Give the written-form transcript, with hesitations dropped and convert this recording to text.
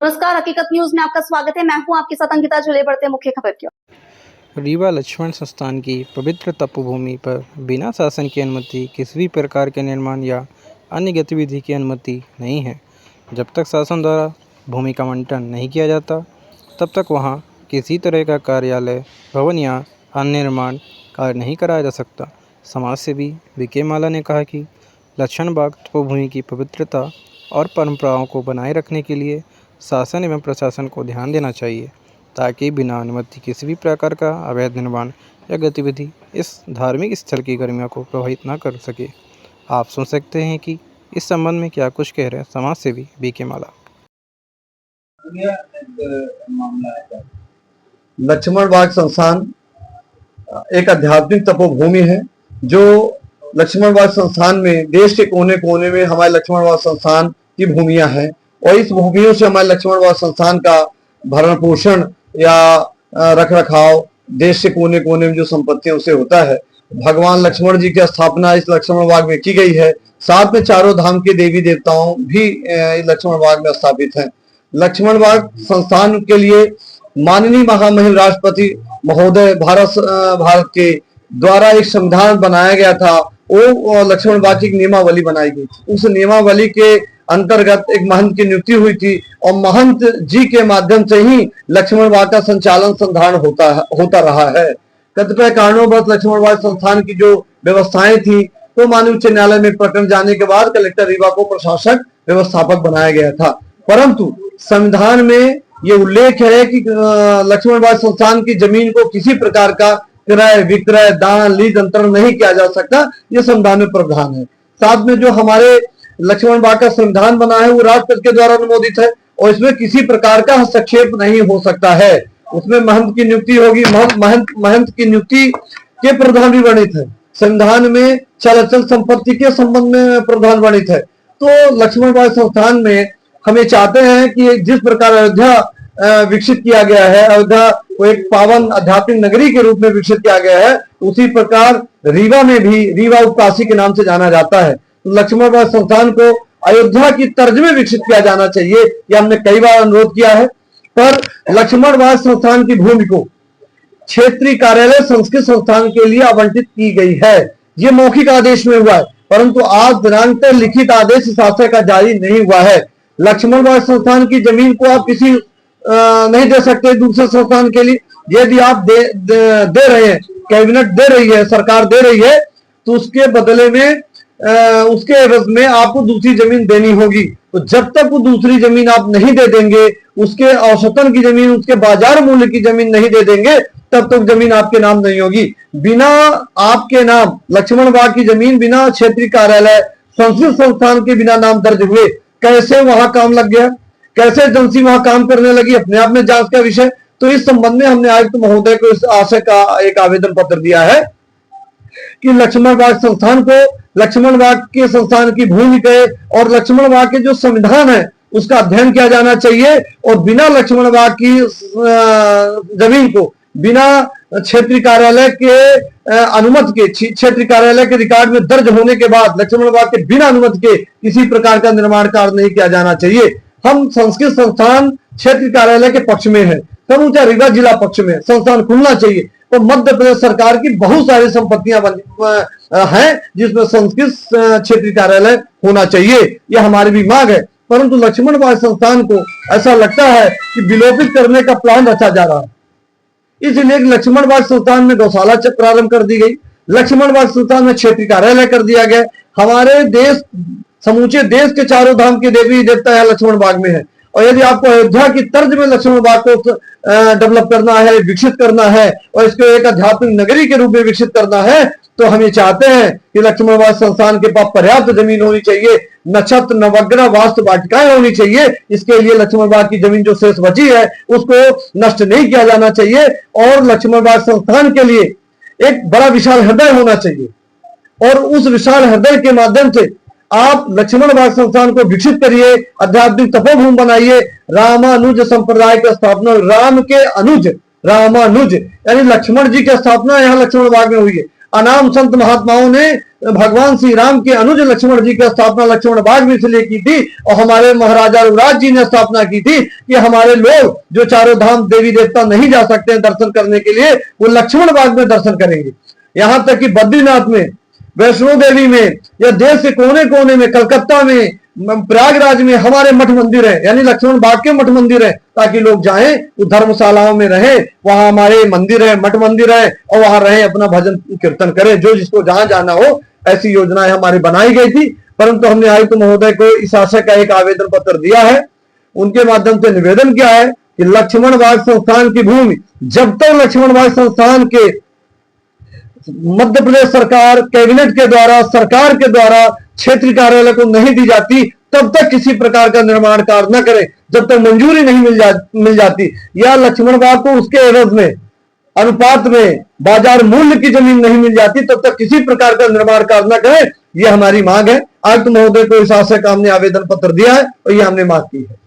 नमस्कार, हकीकत न्यूज में आपका स्वागत है। मैं हूं आपके साथ अंकिता। चले बढ़ते मुख्य खबर की ओर। रीवा लक्ष्मण संस्थान की पवित्र तपोभूमि पर बिना शासन की अनुमति किसी भी प्रकार के निर्माण या अन्य गतिविधि की अनुमति नहीं है। जब तक शासन द्वारा भूमि का आवंटन नहीं किया जाता तब तक वहां किसी तरह का कार्यालय, भवन या अन्य निर्माण कार्य नहीं कराया जा सकता। समाज सेवी वीके माला ने कहा कि लक्ष्मण बाग तपोभूमि की पवित्रता और परंपराओं को बनाए रखने के लिए शासन एवं प्रशासन को ध्यान देना चाहिए, ताकि बिना अनुमति किसी भी प्रकार का अवैध निर्माण या गतिविधि इस धार्मिक स्थल की गरिमा को प्रभावित न कर सके। आप सुन सकते हैं कि इस संबंध में क्या कुछ कह रहे हैं समाज सेवी वीके माला। लक्ष्मण बाग संस्थान एक आध्यात्मिक तपोभूमि है। जो लक्ष्मण बाग संस्थान में देश के कोने कोने में हमारे लक्ष्मण बाग संस्थान की भूमियां हैं और इस भूमियों से हमारे लक्ष्मण बाग संस्थान का भरण पोषण या रख रखाव देश के कोने कोने में जो संपत्तियों से होता है। भगवान लक्ष्मण जी की स्थापना इस लक्ष्मण बाग में की गई है। साथ में चारों धाम के देवी देवताओं भी इस लक्ष्मण बाग में स्थापित हैं। लक्ष्मण बाग संस्थान के लिए माननीय महामहिम राष्ट्रपति महोदय भारत के द्वारा एक संविधान बनाया गया था। वो लक्ष्मण बाग की नियमावली बनाई गई थी। उस नियमावली के अंतर्गत एक महंत की नियुक्ति हुई थी और महंत जी के माध्यम से ही लक्ष्मण बाग का संचालन संधारण होता रहा है। कतिपय कारणों लक्ष्मण बाग संस्थान की जो व्यवस्थाएं थी तो माननीय उच्च न्यायालय में प्रकरण जाने के बाद कलेक्टर रीवा को प्रशासक व्यवस्थापक बनाया गया था। परंतु संविधान में ये उल्लेख है कि लक्ष्मण बाग संस्थान की जमीन को किसी प्रकार का क्रय, विक्रय, दान, लीज अंतरण नहीं किया जा सकता। ये संविधान में प्रावधान है। साथ में जो हमारे लक्ष्मण बाग का संविधान बना है वो राष्ट्रपति के द्वारा अनुमोदित है और इसमें किसी प्रकार का हस्तक्षेप नहीं हो सकता है। उसमें महंत की नियुक्ति होगी। महंत की नियुक्ति के प्रावधान भी वर्णित है। संविधान में चल अचल संपत्ति के संबंध में प्रावधान वर्णित है। तो लक्ष्मण बाग संस्थान में हम ये चाहते हैं कि जिस प्रकार अयोध्या विकसित किया गया है, अयोध्या को एक पावन आध्यात्मिक नगरी के रूप में विकसित किया गया है, उसी प्रकार रीवा में भी रीवा उपकाशी के नाम से जाना जाता है। तो लक्ष्मण बाग संस्थान को अयोध्या की तर्ज में विकसित किया जाना चाहिए। यह हमने कई बार अनुरोध किया है। पर लक्ष्मण बाग संस्थान की भूमि को क्षेत्रीय कार्यालय संस्कृत संस्थान के लिए आवंटित की गई है। यह मौखिक आदेश में हुआ है, परंतु आज दिनांक तक लिखित आदेश शासक का जारी नहीं हुआ है। लक्ष्मण बाग संस्थान की जमीन को आप किसी नहीं दे सकते दूसरे संस्थान के लिए। यदि आप दे रहे हैं, कैबिनेट दे रही है, सरकार दे रही है, तो उसके बदले में उसके एवज में आपको दूसरी जमीन देनी होगी। तो जब तक वो दूसरी जमीन आप नहीं दे देंगे, उसके औसतन की जमीन, उसके बाजार मूल्य की जमीन नहीं दे देंगे, तब तक जमीन आपके नाम नहीं होगी। बिना आपके नाम लक्ष्मण बाग की जमीन बिना क्षेत्रीय कार्यालय संस्कृत संस्थान के बिना नाम दर्ज हुए कैसे वहां काम लग गया, कैसे एजेंसी वहां काम करने लगी, अपने आप में जांच का विषय। तो इस संबंध में हमने आयुक्त महोदय को इस आशय का एक आवेदन पत्र दिया है कि लक्ष्मण बाग संस्थान को लक्ष्मण बाग के संस्थान की भूमि के और लक्ष्मण बाग के जो संविधान है उसका अध्ययन किया जाना चाहिए और बिना लक्ष्मण बाग की जमीन को बिना क्षेत्रीय कार्यालय के अनुमति के, क्षेत्रीय कार्यालय के रिकॉर्ड में दर्ज होने के बाद लक्ष्मण बाग के बिना अनुमति के किसी प्रकार का निर्माण कार्य नहीं किया जाना चाहिए। हम संस्कृत संस्थान क्षेत्रीय कार्यालय के पक्ष में है, समूचा रीवा जिला पक्ष में संस्थान खुलना चाहिए। तो मध्य प्रदेश सरकार की बहुत सारी संपत्तियां हैं जिसमें संस्कृत क्षेत्रीय कार्यालय होना चाहिए। यह हमारी भी मांग है। परंतु लक्ष्मण बाग संस्थान को ऐसा लगता है कि विलोपित करने का प्लान रचा जा रहा है। इसलिए लक्ष्मण बाग संस्थान में गौशाला प्रारंभ कर दी गई, लक्ष्मण बाग संस्थान में क्षेत्रीय कार्यालय कर दिया गया। हमारे देश, समूचे देश के चारों धाम के देवी देवता है लक्ष्मण बाग में है और यदि आपको अयोध्या की तर्ज में लक्ष्मण बाग को डेवलप करना है, विकसित करना है और इसको एक आध्यात्मिक नगरी के रूप में विकसित करना है, तो हम ये चाहते हैं कि लक्ष्मण बाग संस्थान के पास पर्याप्त जमीन होनी चाहिए, नक्षत्र, नवग्रह, वास्तु वाटिकाएं होनी चाहिए। इसके लिए लक्ष्मण बाग की जमीन जो शेष बची है उसको नष्ट नहीं किया जाना चाहिए और लक्ष्मण बाग संस्थान के लिए एक बड़ा विशाल हृदय होना चाहिए और उस विशाल हृदय के माध्यम से आप लक्ष्मण बाग संस्थान को विकसित करिए, आध्यात्मिक तपोभूमि बनाइए। रामानुज संप्रदाय की स्थापना, राम के अनुज रामानुज यानी लक्ष्मण जी की स्थापना यहाँ लक्ष्मण बाग में हुई है। अनाम संत महात्माओं ने भगवान श्री राम के अनुज लक्ष्मण जी की स्थापना लक्ष्मण बाग में इसलिए की थी और हमारे महाराजा युवराज जी ने स्थापना की थी कि हमारे लोग जो चारों धाम देवी देवता नहीं जा सकते हैं दर्शन करने के लिए, वो लक्ष्मण बाग में दर्शन करेंगे। यहां तक कि बद्रीनाथ में, वैष्णो देवी में, या देश के कोने कोने में, कलकत्ता में, प्रयागराज में हमारे मठ मंदिर है, यानी लक्ष्मण बाग के मठ मंदिर है, ताकि लोग जाएं, वो धर्मशालाओं में रहें, वहां हमारे मंदिर है, मठ मंदिर है, और वहां रहें, अपना भजन कीर्तन करें। जो जिसको जहां जाना हो, ऐसी योजनाएं हमारी बनाई गई थी, परंतु हमने आयुक्त महोदय को इस आशय का एक आवेदन पत्र दिया है। उनके माध्यम से निवेदन किया है कि लक्ष्मण बाग संस्थान की भूमि जब तक लक्ष्मण बाग संस्थान के मध्य प्रदेश सरकार कैबिनेट के द्वारा, सरकार के द्वारा क्षेत्रीय कार्यालय को नहीं दी जाती, तब तक किसी प्रकार का निर्माण कार्य न करें। जब तक मंजूरी नहीं मिल जाती या लक्ष्मण बाग को उसके एवज में, अनुपात में बाजार मूल्य की जमीन नहीं मिल जाती, तब तक किसी प्रकार का निर्माण कार्य न करें। यह हमारी मांग है। आयुक्त महोदय को इस आशय का हमने आवेदन पत्र दिया है और यह हमने मांग की है।